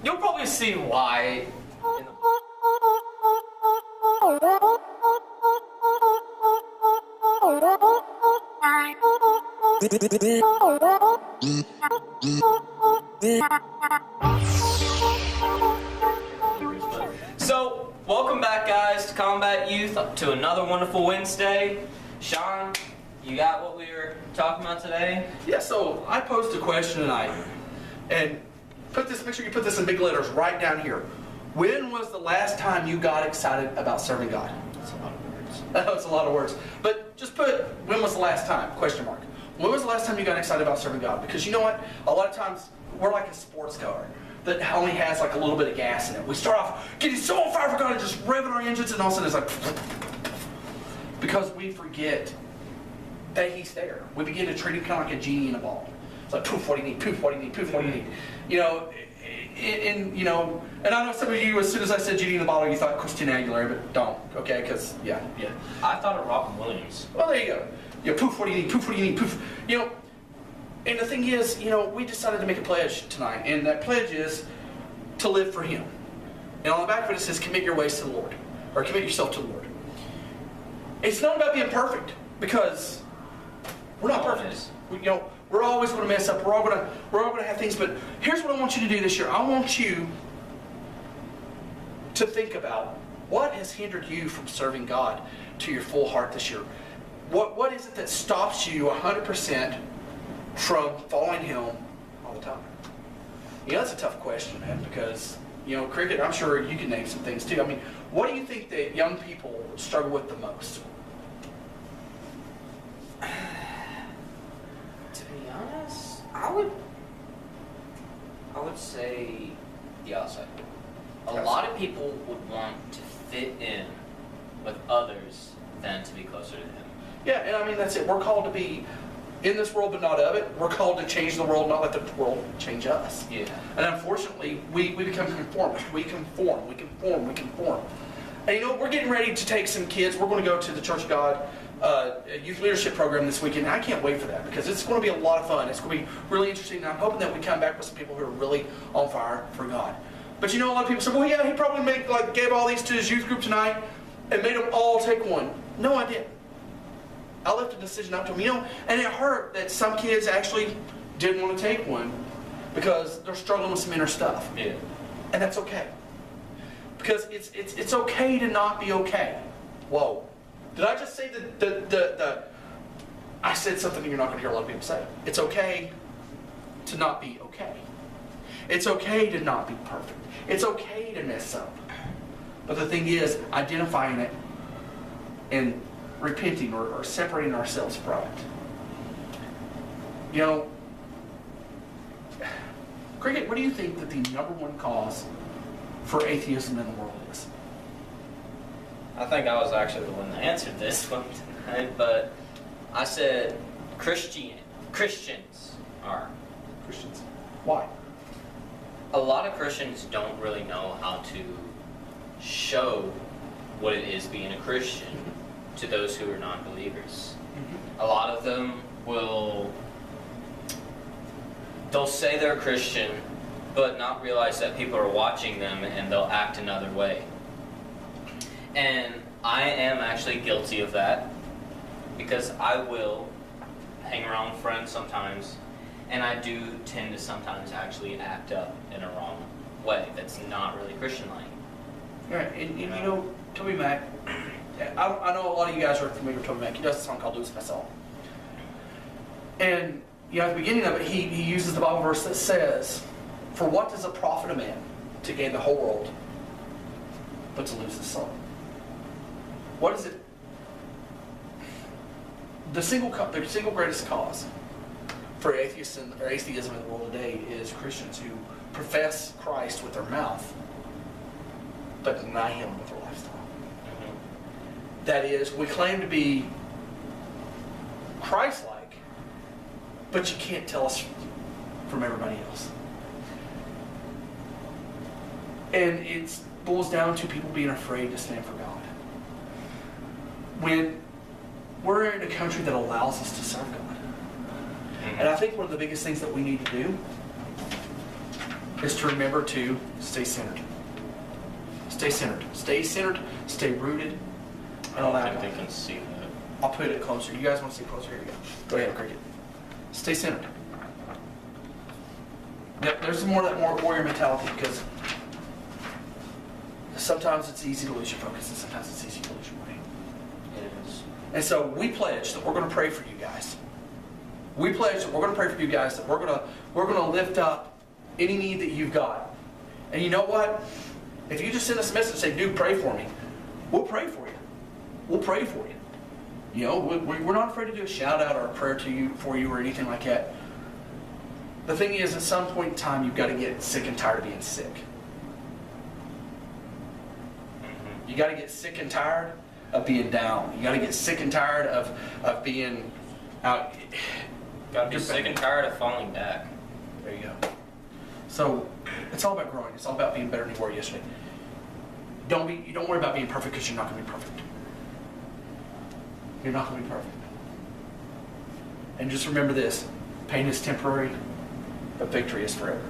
You'll probably see why. So, welcome back, guys, to Combat Youth, to another wonderful Wednesday. Sean, you got what we were talking about today? Yeah, so I posed a question tonight, and make sure you put this in big letters right down here. When was the last time you got excited about serving God? That's a lot of words. I know it's a lot of words, but just put, when was the last time, question mark. When was the last time you got excited about serving God? Because you know what, a lot of times, we're like a sports car that only has like a little bit of gas in it. We start off getting so on fire for God and just revving our engines, and all of a sudden it's like, because we forget that He's there. We begin to treat Him kind of like a genie in a ball. It's like, poof, what do you need, poof, what do you need, poof, what do you need? You know, and I know some of you, as soon as I said genie in the bottle, you thought Christina Aguilera, but don't, okay? Because, yeah. I thought of Robin Williams. Well, there you go. You know, poof, what do you need, poof, what do you need, poof. You know, and the thing is, you know, we decided to make a pledge tonight, and that pledge is to live for Him. And on the back of it, it says, commit your ways to the Lord, or commit yourself to the Lord. It's not about being perfect, because we're not perfect. We're always going to mess up. We're all going to have things. But here's what I want you to do this year. I want you to think about what has hindered you from serving God to your full heart this year. What is it that stops you 100% from following Him all the time? You know, that's a tough question, man, because, you know, cricket, I'm sure you can name some things too. I mean, what do you think that young people struggle with the most? To be honest, I would say the outside. A lot of people would want to fit in with others than to be closer to Him. Yeah, and I mean, that's it. We're called to be in this world, but not of it. We're called to change the world, not let the world change us. Yeah. And unfortunately, we become conformist. We conform. And you know, we're getting ready to take some kids. We're going to go to the Church of God youth leadership program this weekend. I can't wait for that because it's going to be a lot of fun. It's going to be really interesting. And I'm hoping that we come back with some people who are really on fire for God. But you know, a lot of people say, well, yeah, he probably gave all these to his youth group tonight and made them all take one. No, I didn't. I left a decision up to him. You know, and it hurt that some kids actually didn't want to take one because they're struggling with some inner stuff. Yeah. And that's okay. Because it's okay to not be okay. Whoa. Did I just say I said something you're not going to hear a lot of people say. It's okay to not be okay. It's okay to not be perfect. It's okay to mess up. But the thing is, identifying it and repenting or separating ourselves from it. You know, Cricket, what do you think that the number one cause for atheism in the world is? I think I was actually the one that answered this one tonight, but I said Christians are. Christians. Why? A lot of Christians don't really know how to show what it is being a Christian to those who are non-believers. A lot of them they'll say they're a Christian, but not realize that people are watching them and they'll act another way. And I am actually guilty of that because I will hang around friends sometimes, and I do tend to sometimes actually act up in a wrong way that's not really Christian-like. Right, and you know, Toby Mac, I know a lot of you guys are familiar with Toby Mac. He does a song called Lose Myself. And you know, at the beginning of it, he uses the Bible verse that says, "For what does it profit a man to gain the whole world, but to lose his soul?" What is it? The single greatest cause for atheism in the world today is Christians who profess Christ with their mouth, but deny Him with their lifestyle. Mm-hmm. That is, we claim to be Christ-like, but you can't tell us from everybody else. And it boils down to people being afraid to stand for God. When we're in a country that allows us to serve God. And I think one of the biggest things that we need to do is to remember to stay centered. Stay centered. Stay centered. Stay rooted. I don't think they can see that. I'll put it closer. You guys want to see closer? Here you go. Go ahead, Cricket. Stay centered. Yep, there's more of that warrior mentality because sometimes it's easy to lose your focus and sometimes it's easy to lose your way. It is. And so we pledge that we're going to pray for you guys. We pledge that we're going to pray for you guys, that we're going to lift up any need that you've got. And you know what? If you just send us a message and say, dude, pray for me, we'll pray for you. We'll pray for you. You know, we're not afraid to do a shout out or a prayer for you or anything like that. The thing is, at some point in time, you've got to get sick and tired of being sick. You got to get sick and tired of being down. You got to get sick and tired of being out. Got to be sick and tired of falling back. There you go. So it's all about growing. It's all about being better than you were yesterday. You don't worry about being perfect because you're not going to be perfect. You're not going to be perfect. And just remember this: pain is temporary, but victory is forever.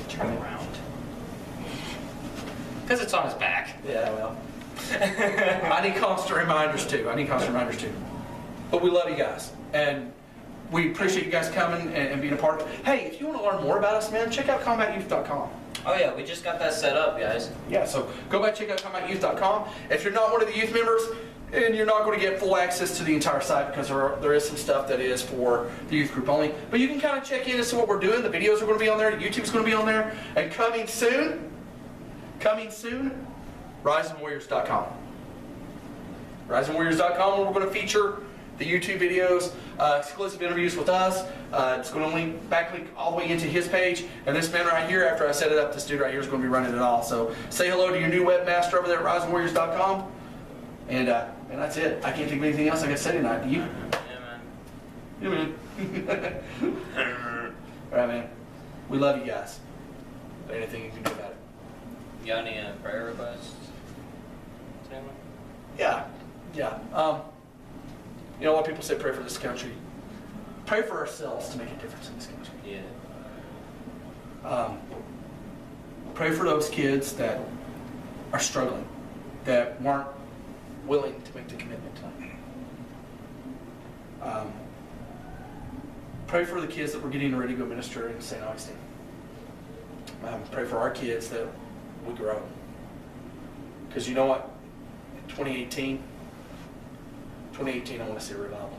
Turn around. Because it's on his back. Yeah, well. I need constant reminders too. But we love you guys. And we appreciate you guys coming and being a part of it. Hey, if you want to learn more about us, man, check out combatyouth.com. Oh yeah, we just got that set up, guys. Yeah, so go back and check out combatyouth.com. If you're not one of the youth members, and you're not going to get full access to the entire site because there is some stuff that is for the youth group only. But you can kind of check in and see what we're doing. The videos are going to be on there. YouTube's going to be on there. And coming soon, RisingWarriors.com. RisingWarriors.com, where we're going to feature the YouTube videos, exclusive interviews with us. It's going to backlink all the way into his page. And this man right here, after I set it up, this dude right here is going to be running it all. So say hello to your new webmaster over there at RisingWarriors.com. And that's it. I can't think of anything else I can say tonight. Do you? Yeah, man. All right, man. We love you guys. Anything you can do about it? You got any prayer requests? Yeah. You know what people say, pray for this country. Pray for ourselves to make a difference in this country. Yeah. Pray for those kids that are struggling, that weren't willing to make the commitment tonight. Pray for the kids that were getting ready to go minister in St. Augustine. Pray for our kids that we grow. Because you know what? In 2018, I want to see a revival.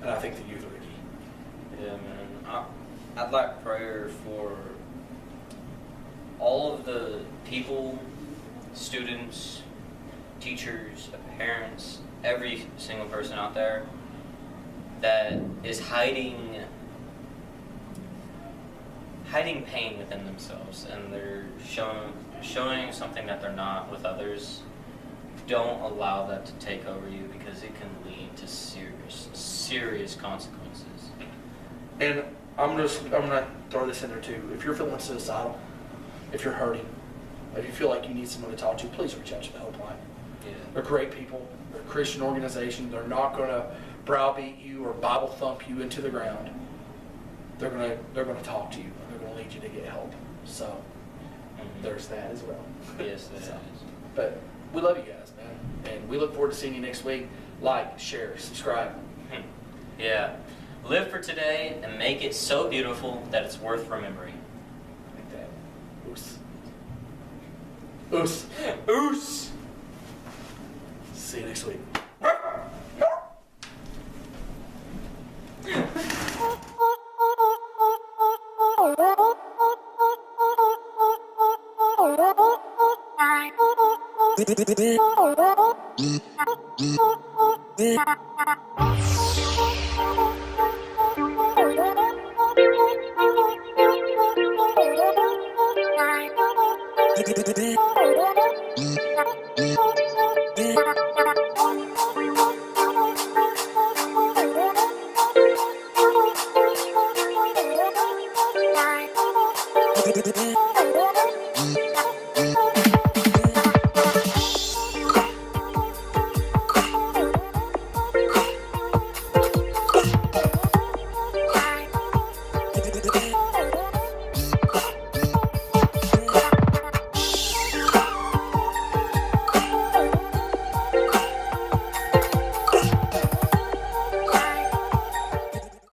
And I think the youth are the key. Yeah, man. I'd like prayer for all of the people, students, teachers, parents, every single person out there that is hiding pain within themselves, and they're showing something that they're not with others. Don't allow that to take over you, because it can lead to serious consequences. And I'm gonna throw this in there too. If you're feeling suicidal, if you're hurting, if you feel like you need someone to talk to, please reach out to the helpline. Yeah. They're great people. They're a Christian organization. They're not gonna browbeat you or Bible thump you into the ground. They're gonna talk to you. They're gonna lead you to get help. So there's that as well. Yes, there is. But we love you guys, man, and we look forward to seeing you next week. Like, share, subscribe. Yeah. Live for today and make it so beautiful that it's worth remembering. Like that. Oos. Oos. Oos! See you next week. Bye.